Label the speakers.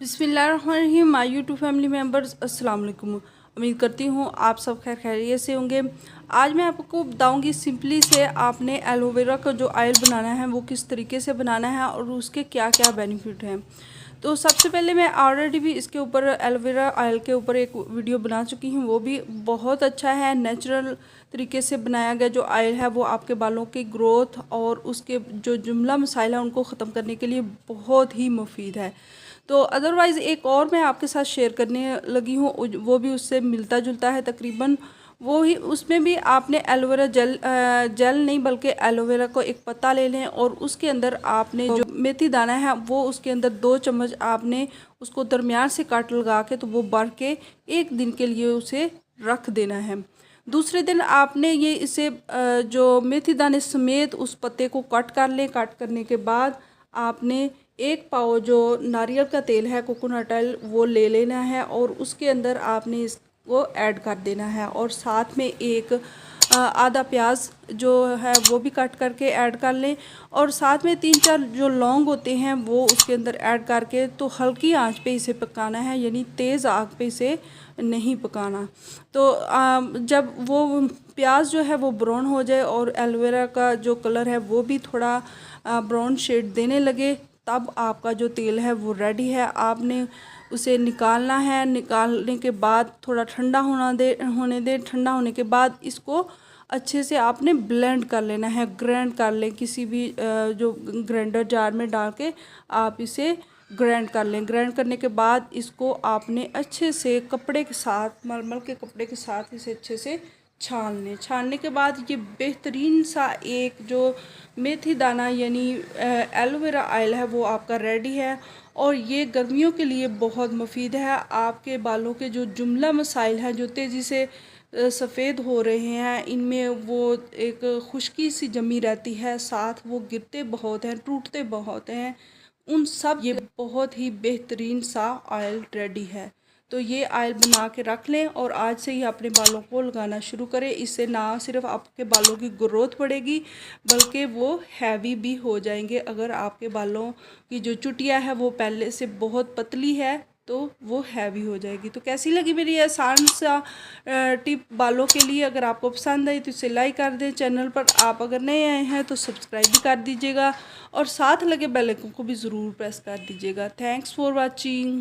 Speaker 1: बिस्मिल्लाहिर्रहमानिर्रहीम। My YouTube family members, अस्सलाम वालेकुम। उम्मीद करती हूँ आप सब खैर खैरियत से होंगे। आज मैं आपको बताऊँगी सिंपली से आपने एलोवेरा का जो ऑयल बनाना है वो किस तरीके से बनाना है और उसके क्या क्या बेनिफिट हैं। तो सबसे पहले मैं ऑलरेडी भी इसके ऊपर एलोवेरा ऑयल के ऊपर एक वीडियो बना चुकी हूँ, वो भी बहुत अच्छा है। नेचुरल तरीके से बनाया गया जो ऑयल है वो आपके बालों की ग्रोथ और उसके जो जुमला मसाइल है उनको ख़त्म करने के लिए बहुत ही मुफीद है। तो अदरवाइज़ एक और मैं आपके साथ शेयर करने लगी हूँ, वो भी उससे मिलता जुलता है तकरीबन। वो ही उसमें भी आपने एलोवेरा जेल नहीं बल्कि एलोवेरा को एक पत्ता ले लें और उसके अंदर आपने जो मेथी दाना है वो उसके अंदर 2 चम्मच आपने उसको दरमियान से काट लगा के तो वो भर के 1 दिन के लिए उसे रख देना है। दूसरे दिन आपने ये इसे जो मेथी दाने समेत उस पत्ते को कट कर लें। कट करने के बाद आपने 1 पाव जो नारियल का तेल है, कोकोनट ऑयल, वो ले लेना है और उसके अंदर आपने इसको ऐड कर देना है और साथ में एक आधा प्याज जो है वो भी कट करके ऐड कर लें और साथ में 3-4 जो लौंग होते हैं वो उसके अंदर ऐड करके तो हल्की आंच पे इसे पकाना है, यानी तेज़ आग पे इसे नहीं पकाना। तो जब वो प्याज जो है वो ब्राउन हो जाए और एलोवेरा का जो कलर है वो भी थोड़ा ब्राउन शेड देने लगे, तब आपका जो तेल है वो रेडी है। आपने उसे निकालना है। निकालने के बाद थोड़ा ठंडा होने दे। ठंडा होने के बाद इसको अच्छे से आपने ब्लेंड कर लेना है, ग्राइंड कर लें। किसी भी जो ग्राइंडर जार में डाल के आप इसे ग्राइंड कर लें। ग्राइंड करने के बाद इसको आपने अच्छे से कपड़े के साथ, मलमल के कपड़े के साथ इसे अच्छे से छान लें। छानने के बाद ये बेहतरीन सा एक जो मेथी दाना यानी एलोवेरा ऑयल है वो आपका रेडी है और ये गर्मियों के लिए बहुत मुफीद है। आपके बालों के जो जुमला मसाइल हैं जो तेज़ी से सफ़ेद हो रहे हैं, इनमें वो एक खुश्की सी जमी रहती है, साथ वो गिरते बहुत हैं, टूटते बहुत हैं, उन सब ये बहुत ही बेहतरीन सा ऑयल रेडी है। तो ये ऑयल बना के रख लें और आज से ही अपने बालों को लगाना शुरू करें। इससे ना सिर्फ आपके बालों की ग्रोथ बढ़ेगी बल्कि वो हैवी भी हो जाएंगे। अगर आपके बालों की जो चुटिया है वो पहले से बहुत पतली है तो वो हैवी हो जाएगी। तो कैसी लगी मेरी आसान सा टिप बालों के लिए? अगर आपको पसंद आई तो इसे लाइक कर दें। चैनल पर आप अगर नए आए हैं तो सब्सक्राइब भी कर दीजिएगा और साथ लगे बेल आइकन को भी ज़रूर प्रेस कर दीजिएगा। Thanks for watching.